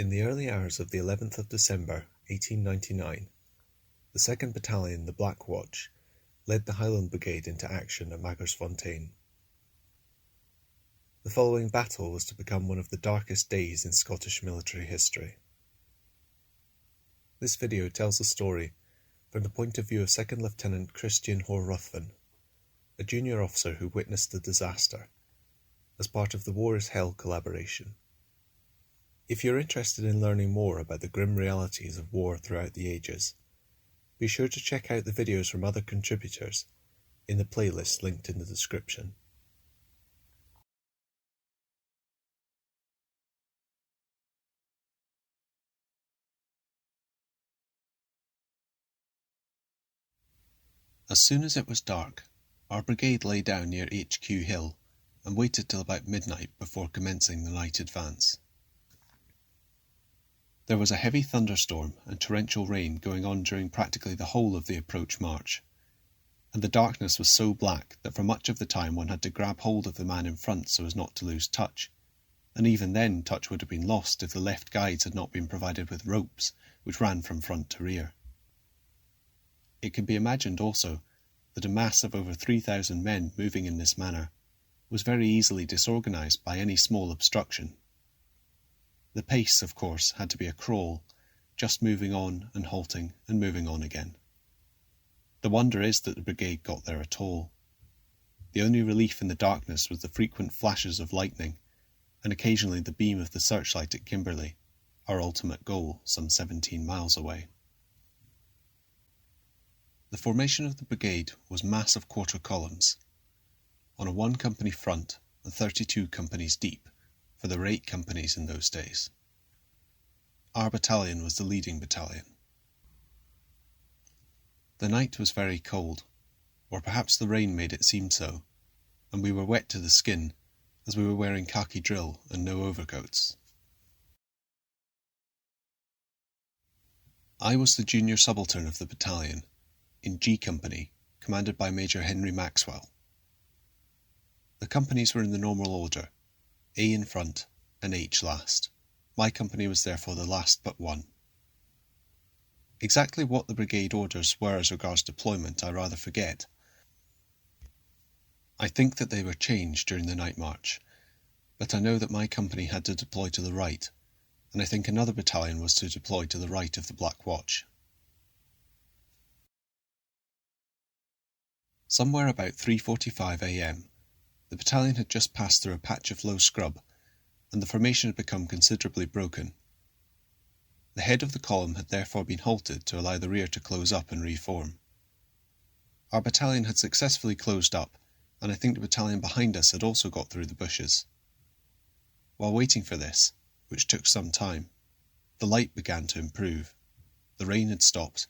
In the early hours of the 11th of December, 1899, the 2nd Battalion, the Black Watch, led the Highland Brigade into action at Magersfontein. The following battle was to become one of the darkest days in Scottish military history. This video tells the story from the point of view of Second Lieutenant Malise Hore-Ruthven, a junior officer who witnessed the disaster, as part of the War is Hell collaboration. If you're interested in learning more about the grim realities of war throughout the ages, be sure to check out the videos from other contributors in the playlist linked in the description. As soon as it was dark, our brigade lay down near HQ Hill and waited till about midnight before commencing the night advance. There was a heavy thunderstorm and torrential rain going on during practically the whole of the approach march, and the darkness was so black that for much of the time one had to grab hold of the man in front so as not to lose touch, and even then touch would have been lost if the left guides had not been provided with ropes which ran from front to rear. It can be imagined also that a mass of over 3,000 men moving in this manner was very easily disorganised by any small obstruction. The pace, of course, had to be a crawl, just moving on and halting and moving on again. The wonder is that the brigade got there at all. The only relief in the darkness was the frequent flashes of lightning, and occasionally the beam of the searchlight at Kimberley, our ultimate goal, some 17 miles away. The formation of the brigade was mass of quarter columns, on a 1-company front and 32 companies deep, for there were 8 companies in those days. Our battalion was the leading battalion. The night was very cold, or perhaps the rain made it seem so, and we were wet to the skin, as we were wearing khaki drill and no overcoats. I was the junior subaltern of the battalion, in G Company, commanded by Major Henry Maxwell. The companies were in the normal order, A in front and H last. My company was therefore the last but one. Exactly what the brigade orders were as regards deployment I rather forget. I think that they were changed during the night march, but I know that my company had to deploy to the right, and I think another battalion was to deploy to the right of the Black Watch. Somewhere about 3:45 a.m, the battalion had just passed through a patch of low scrub, and the formation had become considerably broken. The head of the column had therefore been halted to allow the rear to close up and reform. Our battalion had successfully closed up, and I think the battalion behind us had also got through the bushes. While waiting for this, which took some time, the light began to improve. The rain had stopped,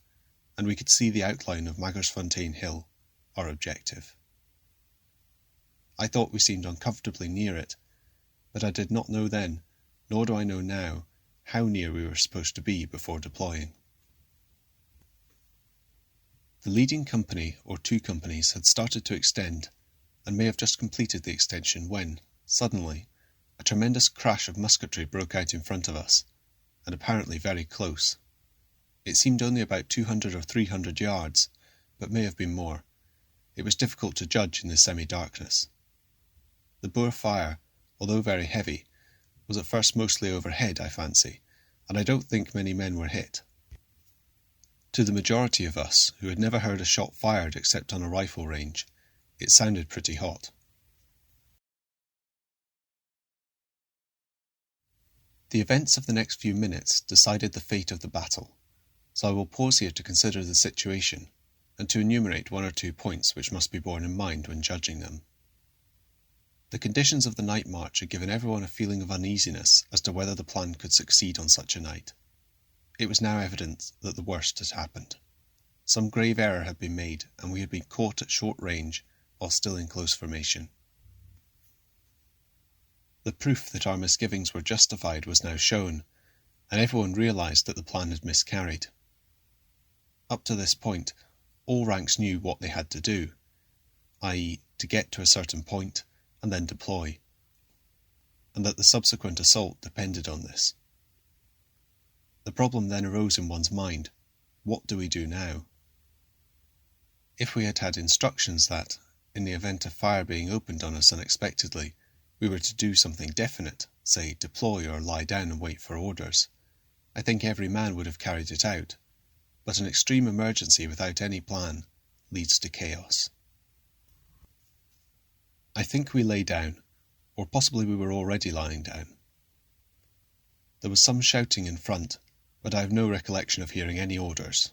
and we could see the outline of Magersfontein Hill, our objective. I thought we seemed uncomfortably near it, but I did not know then, nor do I know now, how near we were supposed to be before deploying. The leading company, or 2 companies, had started to extend, and may have just completed the extension when, suddenly, a tremendous crash of musketry broke out in front of us, and apparently very close. It seemed only about 200 or 300 yards, but may have been more. It was difficult to judge in the semi-darkness. The Boer fire, although very heavy, was at first mostly overhead, I fancy, and I don't think many men were hit. To the majority of us, who had never heard a shot fired except on a rifle range, it sounded pretty hot. The events of the next few minutes decided the fate of the battle, so I will pause here to consider the situation and to enumerate 1 or 2 points which must be borne in mind when judging them. The conditions of the night march had given everyone a feeling of uneasiness as to whether the plan could succeed on such a night. It was now evident that the worst had happened. Some grave error had been made, and we had been caught at short range while still in close formation. The proof that our misgivings were justified was now shown, and everyone realised that the plan had miscarried. Up to this point, all ranks knew what they had to do, i.e., to get to a certain point and then deploy, and that the subsequent assault depended on this. The problem then arose in one's mind. What do we do now? If we had had instructions that, in the event of fire being opened on us unexpectedly, we were to do something definite, say deploy or lie down and wait for orders, I think every man would have carried it out. But an extreme emergency without any plan leads to chaos. I think we lay down, or possibly we were already lying down. There was some shouting in front, but I have no recollection of hearing any orders.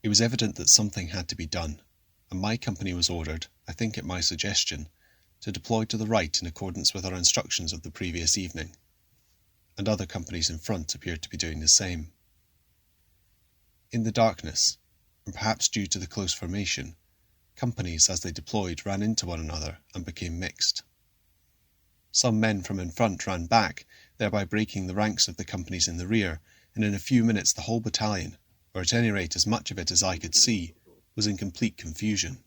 It was evident that something had to be done, and my company was ordered, I think at my suggestion, to deploy to the right in accordance with our instructions of the previous evening, and other companies in front appeared to be doing the same. In the darkness, and perhaps due to the close formation, companies as they deployed ran into one another and became mixed. Some men from in front ran back, thereby breaking the ranks of the companies in the rear, and in a few minutes the whole battalion, or at any rate as much of it as I could see, was in complete confusion.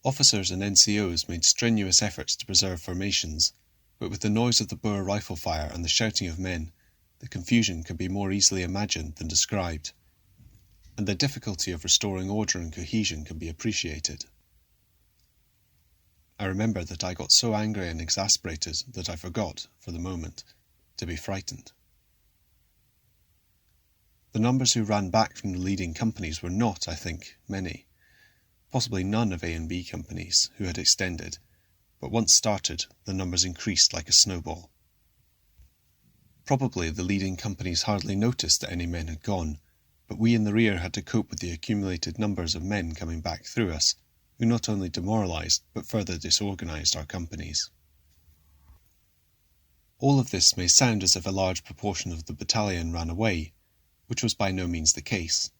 Officers and NCOs made strenuous efforts to preserve formations, but with the noise of the Boer rifle fire and the shouting of men, the confusion can be more easily imagined than described, and the difficulty of restoring order and cohesion can be appreciated. I remember that I got so angry and exasperated that I forgot, for the moment, to be frightened. The numbers who ran back from the leading companies were not, I think, many. Possibly none of A and B companies who had extended, but once started, the numbers increased like a snowball. Probably the leading companies hardly noticed that any men had gone, but we in the rear had to cope with the accumulated numbers of men coming back through us, who not only demoralised but further disorganised our companies. All of this may sound as if a large proportion of the battalion ran away, which was by no means the case.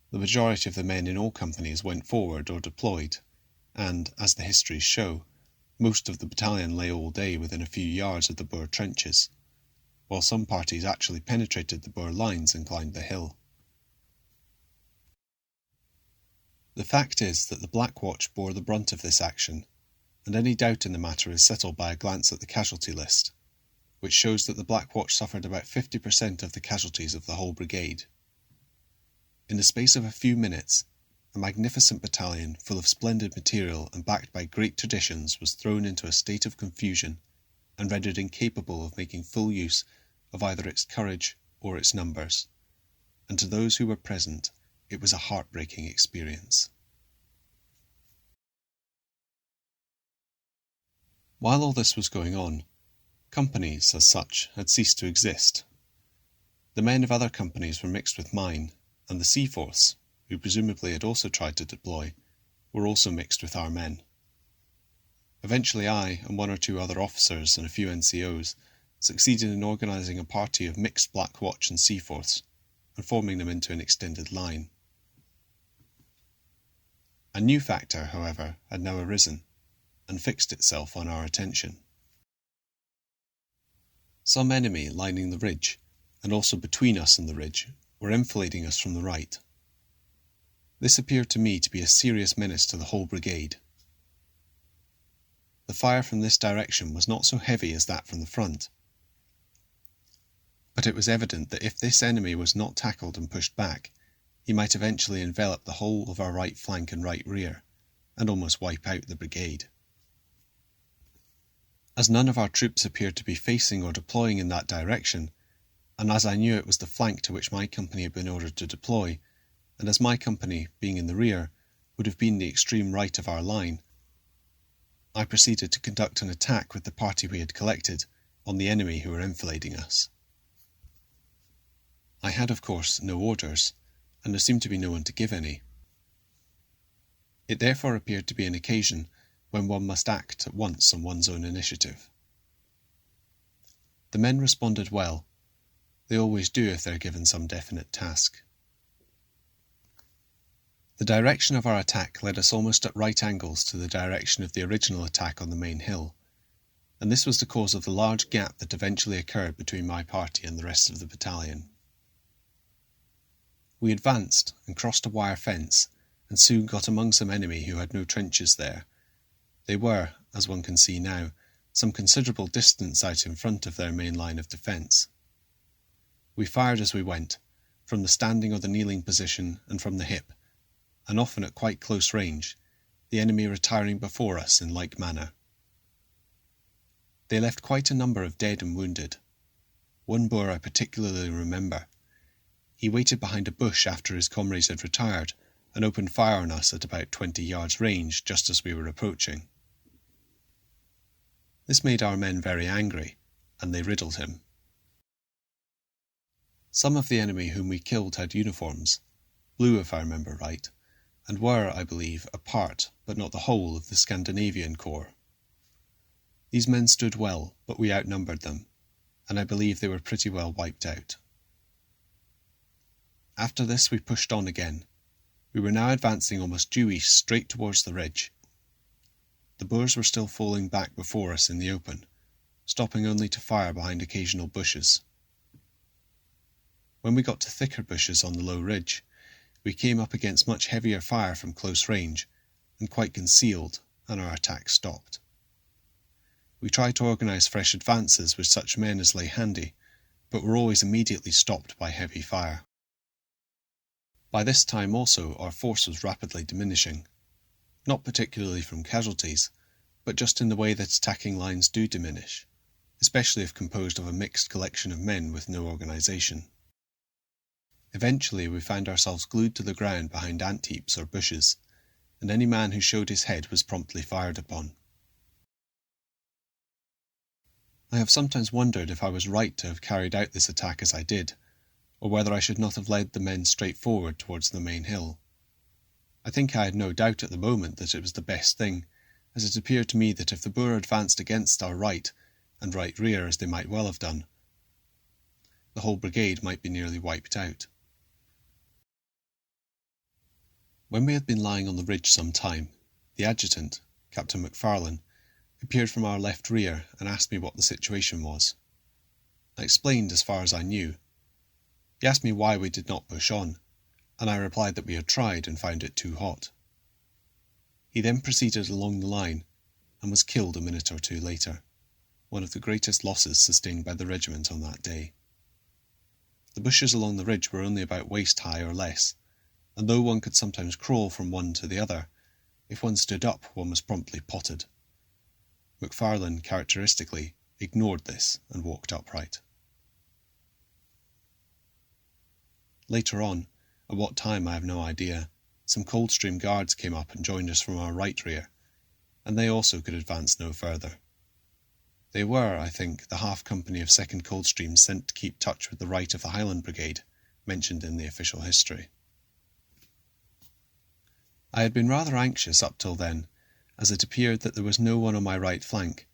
The majority of the men in all companies went forward or deployed, and, as the histories show, most of the battalion lay all day within a few yards of the Boer trenches, while some parties actually penetrated the Boer lines and climbed the hill. The fact is that the Black Watch bore the brunt of this action, and any doubt in the matter is settled by a glance at the casualty list, which shows that the Black Watch suffered about 50% of the casualties of the whole brigade. In the space of a few minutes, a magnificent battalion full of splendid material and backed by great traditions was thrown into a state of confusion and rendered incapable of making full use of either its courage or its numbers, and to those who were present it was a heartbreaking experience. While all this was going on, companies, as such, had ceased to exist. The men of other companies were mixed with mine, and the Seaforths, who presumably had also tried to deploy, were also mixed with our men. Eventually I, and one or two other officers and a few NCOs, succeeded in organising a party of mixed Black Watch and Seaforths, and forming them into an extended line. A new factor, however, had now arisen, and fixed itself on our attention. Some enemy lining the ridge, and also between us and the ridge, were enfilading us from the right. This appeared to me to be a serious menace to the whole brigade. The fire from this direction was not so heavy as that from the front, but it was evident that if this enemy was not tackled and pushed back, he might eventually envelop the whole of our right flank and right rear, and almost wipe out the brigade. As none of our troops appeared to be facing or deploying in that direction, and as I knew it was the flank to which my company had been ordered to deploy, and as my company, being in the rear, would have been the extreme right of our line, I proceeded to conduct an attack with the party we had collected on the enemy who were enfilading us. I had, of course, no orders, and there seemed to be no one to give any. It therefore appeared to be an occasion when one must act at once on one's own initiative. The men responded well. They always do if they're given some definite task. The direction of our attack led us almost at right angles to the direction of the original attack on the main hill, and this was the cause of the large gap that eventually occurred between my party and the rest of the battalion. We advanced and crossed a wire fence, and soon got among some enemy who had no trenches there. They were, as one can see now, some considerable distance out in front of their main line of defence. We fired as we went, from the standing or the kneeling position and from the hip, and often at quite close range, the enemy retiring before us in like manner. They left quite a number of dead and wounded. One Boer I particularly remember. He waited behind a bush after his comrades had retired and opened fire on us at about 20 yards range just as we were approaching. This made our men very angry, and they riddled him. Some of the enemy whom we killed had uniforms, blue if I remember right, and were, I believe, a part, but not the whole, of the Scandinavian Corps. These men stood well, but we outnumbered them, and I believe they were pretty well wiped out. After this we pushed on again. We were now advancing almost due east straight towards the ridge. The Boers were still falling back before us in the open, stopping only to fire behind occasional bushes. When we got to thicker bushes on the low ridge, we came up against much heavier fire from close range, and quite concealed, and our attack stopped. We tried to organise fresh advances with such men as lay handy, but were always immediately stopped by heavy fire. By this time also our force was rapidly diminishing, not particularly from casualties, but just in the way that attacking lines do diminish, especially if composed of a mixed collection of men with no organisation. Eventually we found ourselves glued to the ground behind ant-heaps or bushes, and any man who showed his head was promptly fired upon. I have sometimes wondered if I was right to have carried out this attack as I did, or whether I should not have led the men straight forward towards the main hill. I think I had no doubt at the moment that it was the best thing, as it appeared to me that if the Boer advanced against our right and right rear as they might well have done, the whole brigade might be nearly wiped out. When we had been lying on the ridge some time, the adjutant, Captain McFarlane, appeared from our left rear and asked me what the situation was. I explained as far as I knew. He asked me why we did not push on, and I replied that we had tried and found it too hot. He then proceeded along the line and was killed a minute or two later, one of the greatest losses sustained by the regiment on that day. The bushes along the ridge were only about waist high or less, and though one could sometimes crawl from one to the other, if one stood up one was promptly potted. McFarlane characteristically ignored this and walked upright. Later on, at what time I have no idea, some Coldstream guards came up and joined us from our right rear, and they also could advance no further. They were, I think, the half-company of 2nd Coldstream sent to keep touch with the right of the Highland Brigade, mentioned in the official history. I had been rather anxious up till then, as it appeared that there was no one on my right flank,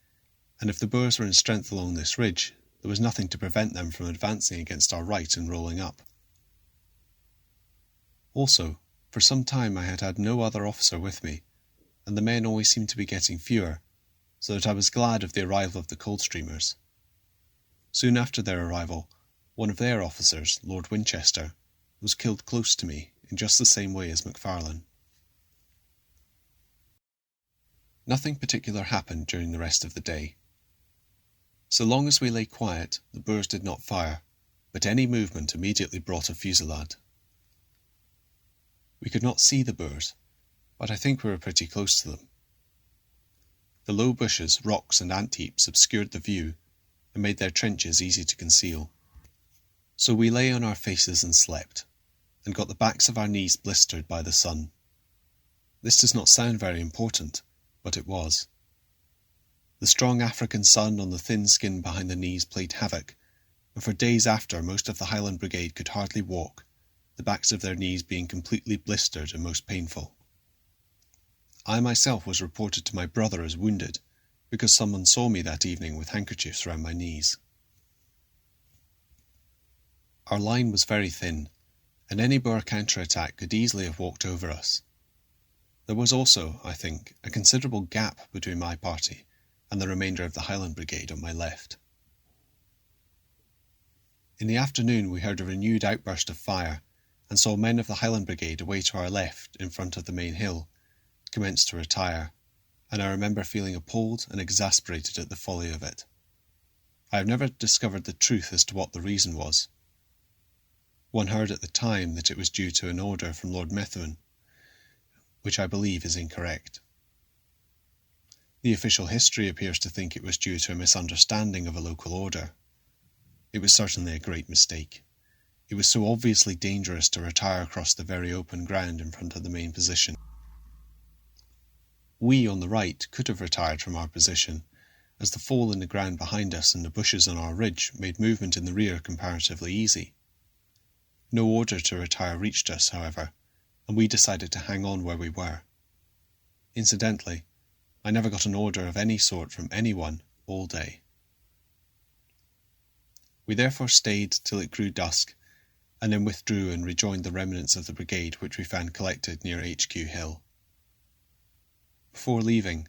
and if the Boers were in strength along this ridge, there was nothing to prevent them from advancing against our right and rolling up. Also, for some time I had had no other officer with me, and the men always seemed to be getting fewer, so that I was glad of the arrival of the Coldstreamers. Soon after their arrival, one of their officers, Lord Winchester, was killed close to me in just the same way as McFarlane. Nothing particular happened during the rest of the day. So long as we lay quiet, the Boers did not fire, but any movement immediately brought a fusillade. We could not see the Boers, but I think we were pretty close to them. The low bushes, rocks and ant-heaps obscured the view and made their trenches easy to conceal. So we lay on our faces and slept, and got the backs of our knees blistered by the sun. This does not sound very important, but it was. The strong African sun on the thin skin behind the knees played havoc, and for days after most of the Highland Brigade could hardly walk, the backs of their knees being completely blistered and most painful. I myself was reported to my brother as wounded, because someone saw me that evening with handkerchiefs round my knees. Our line was very thin, and any Boer counter-attack could easily have walked over us. There was also, I think, a considerable gap between my party and the remainder of the Highland Brigade on my left. In the afternoon we heard a renewed outburst of fire, and saw men of the Highland Brigade away to our left, in front of the main hill, commence to retire, and I remember feeling appalled and exasperated at the folly of it. I have never discovered the truth as to what the reason was. One heard at the time that it was due to an order from Lord Methven, which I believe is incorrect. The official history appears to think it was due to a misunderstanding of a local order. It was certainly a great mistake. It was so obviously dangerous to retire across the very open ground in front of the main position. We on the right could have retired from our position, as the fall in the ground behind us and the bushes on our ridge made movement in the rear comparatively easy. No order to retire reached us, however, and we decided to hang on where we were. Incidentally, I never got an order of any sort from anyone all day. We therefore stayed till it grew dusk, and then withdrew and rejoined the remnants of the brigade which we found collected near HQ Hill. Before leaving,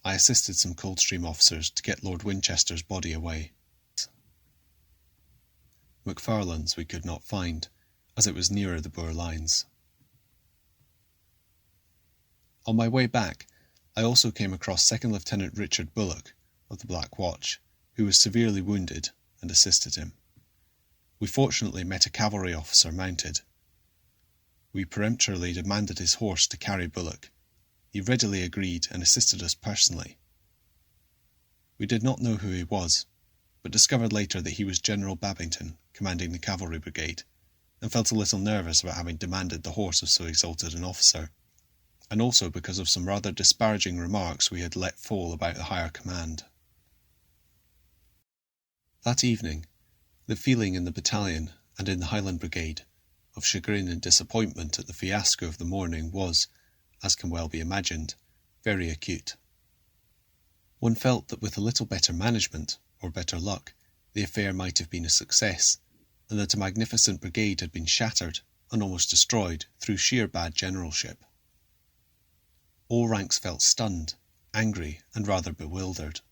I assisted some Coldstream officers to get Lord Winchester's body away. Macfarlane's we could not find, as it was nearer the Boer lines. On my way back, I also came across Second Lieutenant Richard Bullock of the Black Watch, who was severely wounded, and assisted him. We fortunately met a cavalry officer mounted. We peremptorily demanded his horse to carry Bullock. He readily agreed and assisted us personally. We did not know who he was, but discovered later that he was General Babington, commanding the cavalry brigade, and felt a little nervous about having demanded the horse of so exalted an officer, and also because of some rather disparaging remarks we had let fall about the higher command. That evening, the feeling in the battalion and in the Highland Brigade of chagrin and disappointment at the fiasco of the morning was, as can well be imagined, very acute. One felt that with a little better management, or better luck, the affair might have been a success, and that a magnificent brigade had been shattered and almost destroyed through sheer bad generalship. All ranks felt stunned, angry, and rather bewildered.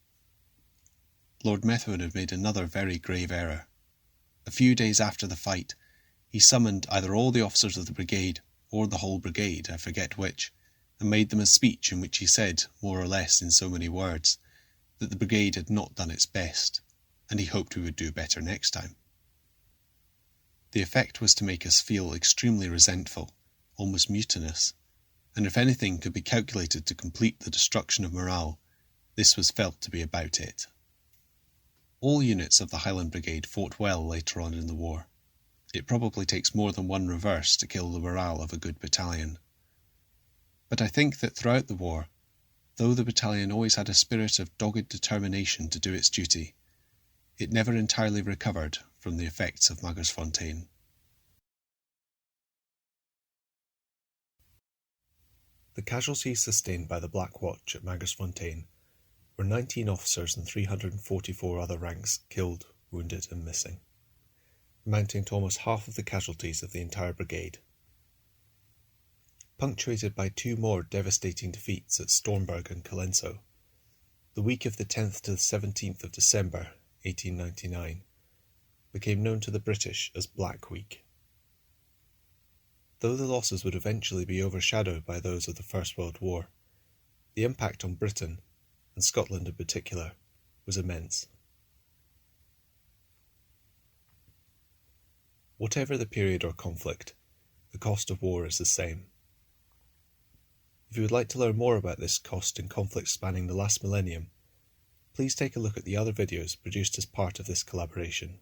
Lord Methven had made another very grave error. A few days after the fight, he summoned either all the officers of the brigade, or the whole brigade, I forget which, and made them a speech in which he said, more or less in so many words, that the brigade had not done its best, and he hoped we would do better next time. The effect was to make us feel extremely resentful, almost mutinous, and if anything could be calculated to complete the destruction of morale, this was felt to be about it. All units of the Highland Brigade fought well later on in the war. It probably takes more than one reverse to kill the morale of a good battalion. But I think that throughout the war, though the battalion always had a spirit of dogged determination to do its duty, it never entirely recovered from the effects of Magersfontein. The casualties sustained by the Black Watch at Magersfontein were 19 officers and 344 other ranks killed, wounded and missing, amounting to almost half of the casualties of the entire brigade. Punctuated by two more devastating defeats at Stormberg and Colenso, the week of the 10th to the 17th of December 1899 became known to the British as Black Week. Though the losses would eventually be overshadowed by those of the First World War, the impact on Britain, and Scotland in particular, was immense. Whatever the period or conflict, the cost of war is the same. If you would like to learn more about this cost in conflicts spanning the last millennium, please take a look at the other videos produced as part of this collaboration.